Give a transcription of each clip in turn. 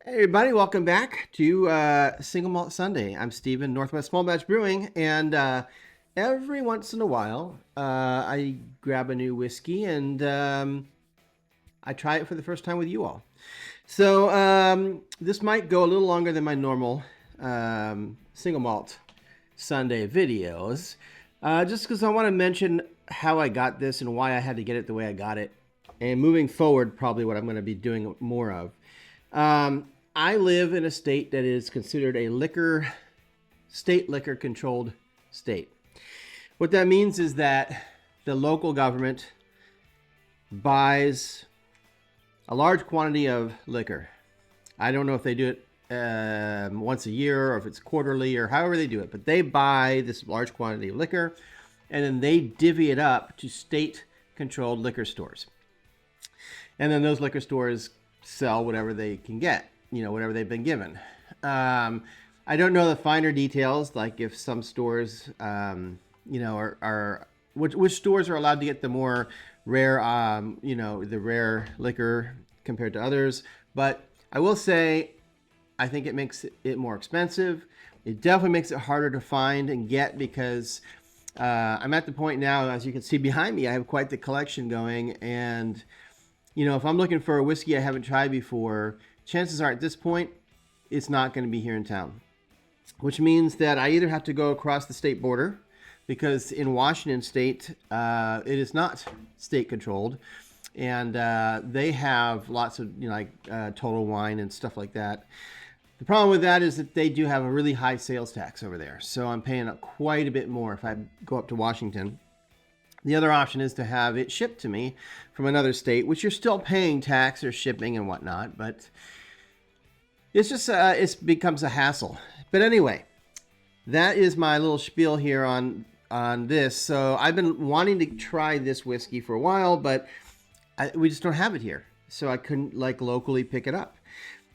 Hey everybody, welcome back to Single Malt Sunday. I'm Steven, Northwest Small Batch Brewing, and every once in a while I grab a new whiskey and I try it for the first time with you all. So this might go a little longer than my normal Single Malt Sunday videos, just because I want to mention how I got this and why I had to get it the way I got it, and moving forward, probably what I'm going to be doing more of. I live in a state that is considered a state liquor controlled state. What that means is that the local government buys a large quantity of liquor. I don't know if they do it once a year or if it's quarterly or however they do it, but they buy this large quantity of liquor and then they divvy it up to state controlled liquor stores. And then those liquor stores sell whatever they can get, whatever they've been given. I don't know the finer details, like if some stores, which stores are allowed to get the more rare, the rare liquor compared to others. But I will say, I think it makes it more expensive. It definitely makes it harder to find and get because I'm at the point now, as you can see behind me, I have quite the collection going. And if I'm looking for a whiskey I haven't tried before, chances are at this point, it's not going to be here in town. Which means that I either have to go across the state border, because in Washington state, it is not state controlled. And they have lots of, Total Wine and stuff like that. The problem with that is that they do have a really high sales tax over there. So I'm paying quite a bit more if I go up to Washington. The other option is to have it shipped to me from another state, which you're still paying tax or shipping and whatnot, but it's just it becomes a hassle. But anyway, that is my little spiel here on this. So I've been wanting to try this whiskey for a while, but we just don't have it here, so I couldn't locally pick it up.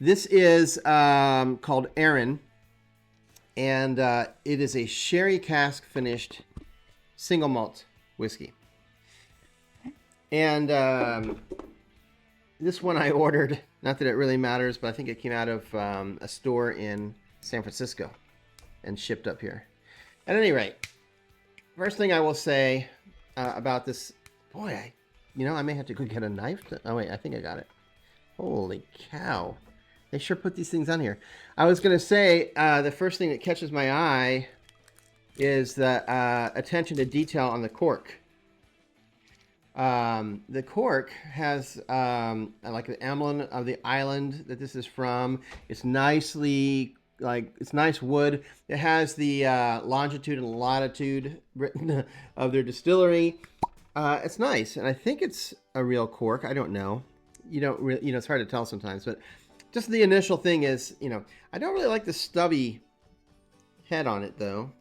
This is called Aaran, and it is a sherry cask finished single malt whiskey. And this one I ordered, not that it really matters, but I think it came out of a store in San Francisco and shipped up here. At any rate, first thing I will say about this, boy, I may have to go get a knife. Oh wait, I think I got it. Holy cow. They sure put these things on here. I was going to say, the first thing that catches my eye is the attention to detail on the cork. The cork has like the emblem of the island that this is from. It's nicely, it's nice wood. It has the longitude and latitude written of their distillery. It's nice, and I think it's a real cork. I don't know. You don't really, it's hard to tell sometimes, but just the initial thing is, I don't really like the stubby head on it though.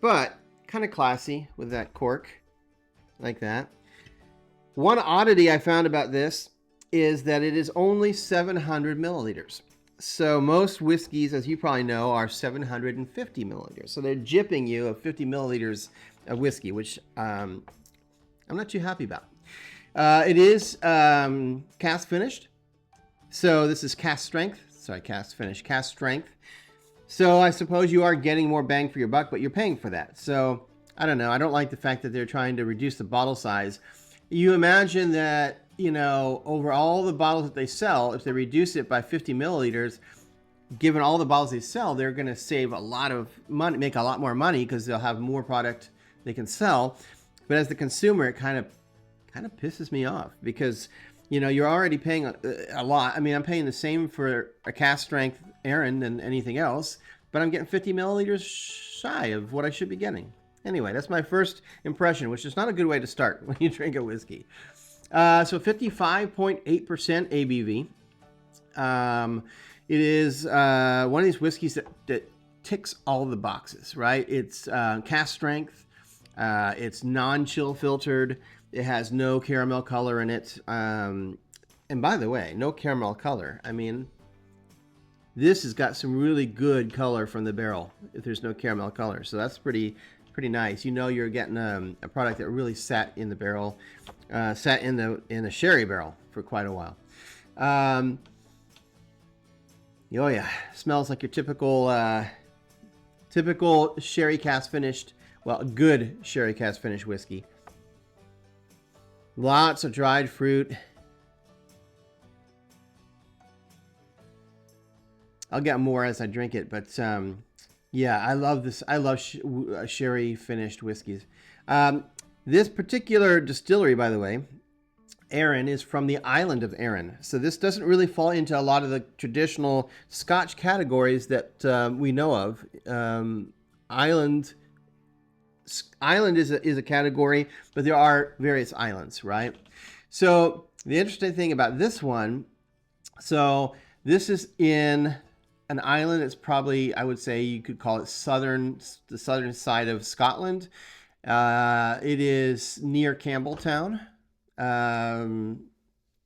But kind of classy with that cork like that. One oddity I found about this is that it is only 700 milliliters. So most whiskeys, as you probably know, are 750 milliliters. So they're gypping you of 50 milliliters of whiskey, which I'm not too happy about. It is cask finished. So this is cask strength. Sorry, cask finish, cask strength. So I suppose you are getting more bang for your buck, but you're paying for that. So I don't know. I don't like the fact that they're trying to reduce the bottle size. You imagine that, over all the bottles that they sell, if they reduce it by 50 milliliters, given all the bottles they sell, they're going to save a lot of money, make a lot more money because they'll have more product they can sell. But as the consumer, it kind of pisses me off because, you're already paying a lot. I mean, I'm paying the same for a cask strength Aaran than anything else, but I'm getting 50 milliliters shy of what I should be getting. Anyway, that's my first impression, which is not a good way to start when you drink a whiskey. So 55.8% ABV. It is one of these whiskeys that ticks all the boxes, right? It's cask strength. It's non-chill filtered. It has no caramel color in it. And by the way, no caramel color. I mean, this has got some really good color from the barrel if there's no caramel color. So that's pretty nice. You're getting a product that really sat in the barrel, sat in the sherry barrel for quite a while. Oh yeah, smells like your typical sherry cask finished, well, good sherry cask finished whiskey. Lots of dried fruit. I'll get more as I drink it, but yeah, I love this. I love sherry finished whiskeys. This particular distillery, by the way, Aaran, is from the island of Arran. So this doesn't really fall into a lot of the traditional Scotch categories that we know of. Island is a category, but there are various islands, right? So the interesting thing about this one, so this is in an island. It's probably, I would say, you could call it the southern side of Scotland. It is near Campbelltown.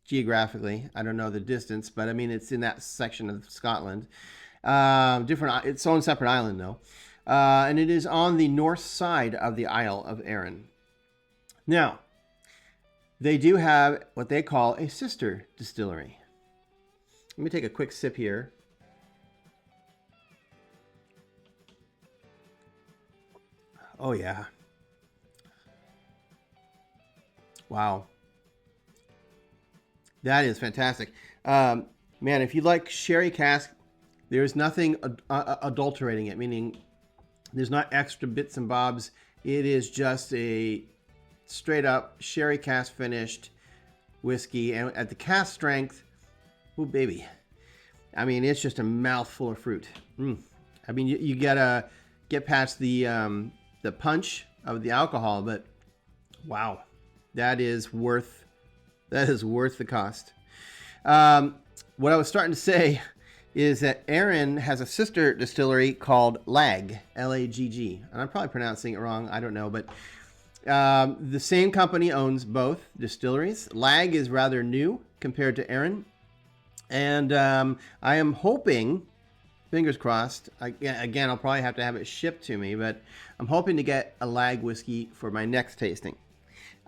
Geographically, I don't know the distance, but I mean, it's in that section of Scotland. It's its own separate island though. And it is on the north side of the Isle of Arran. Now, they do have what they call a sister distillery. Let me take a quick sip here. Oh yeah. Wow. That is fantastic. Man, if you like sherry cask, there's nothing adulterating it, meaning there's not extra bits and bobs. It is just a straight up sherry cask finished whiskey. And at the cask strength, oh baby. I mean, it's just a mouthful of fruit. I mean, you gotta get past the punch of the alcohol, but wow, that is worth the cost. What I was starting to say is that Aaran has a sister distillery called Lagg, L-A-G-G. And I'm probably pronouncing it wrong, I don't know, but the same company owns both distilleries. Lagg is rather new compared to Aaran. And I am hoping, fingers crossed, again, I'll probably have to have it shipped to me, but I'm hoping to get a Lagg whiskey for my next tasting.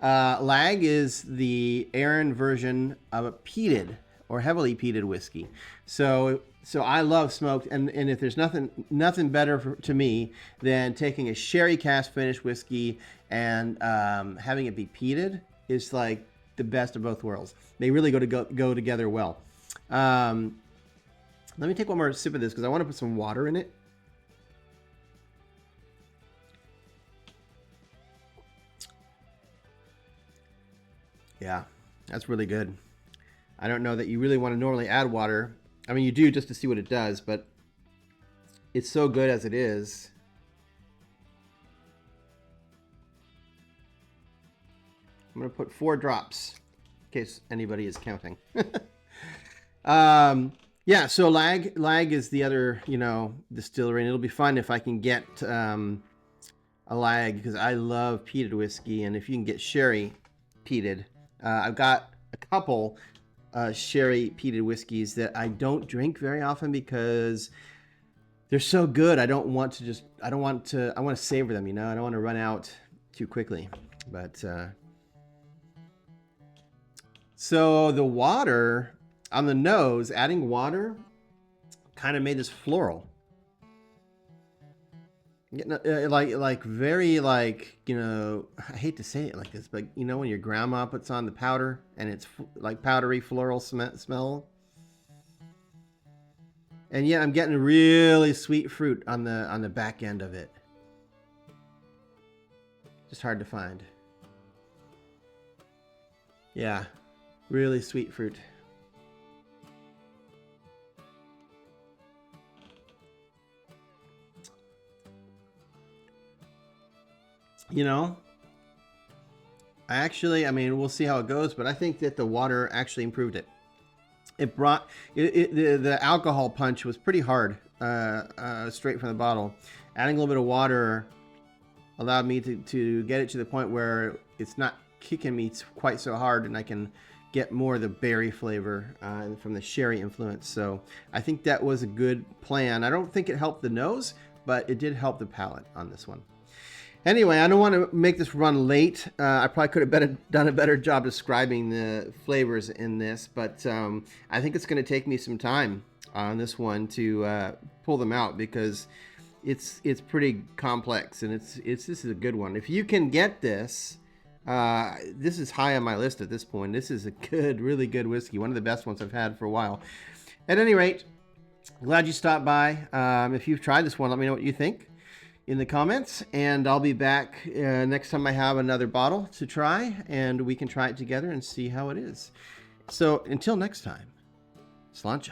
Lagg is the Aaran version of a peated or heavily peated whiskey. So I love smoked, and if there's nothing better to me than taking a sherry cask finished whiskey and having it be peated, is like the best of both worlds. They really go together well. Let me take one more sip of this because I want to put some water in it. Yeah, that's really good. I don't know that you really want to normally add water. I mean, you do just to see what it does, but it's so good as it is. I'm going to put 4 drops in case anybody is counting. Yeah, so Lagg is the other, distillery, and it'll be fun if I can get a Lagg because I love peated whiskey, and if you can get sherry peated, I've got a couple sherry peated whiskeys that I don't drink very often because they're so good. I want to savor them, I don't want to run out too quickly. But so the water on the nose, adding water kind of made this floral. Very I hate to say it like this, but when your grandma puts on the powder and it's like powdery floral smell. And yeah, I'm getting really sweet fruit on the back end of it. Just hard to find. Yeah, really sweet fruit. We'll see how it goes, but I think that the water actually improved it. The alcohol punch was pretty hard, straight from the bottle. Adding a little bit of water allowed me to get it to the point where it's not kicking me quite so hard, and I can get more of the berry flavor from the sherry influence. So I think that was a good plan. I don't think it helped the nose, but it did help the palate on this one. Anyway, I don't want to make this run late. I probably could have done a better job describing the flavors in this, but I think it's going to take me some time on this one to pull them out because it's pretty complex, and this is a good one. If you can get this, this is high on my list at this point. This is a good, really good whiskey, one of the best ones I've had for a while. At any rate, glad you stopped by. If you've tried this one, let me know what you think in the comments, and I'll be back next time I have another bottle to try, and we can try it together and see how it is. So until next time, Sláinte.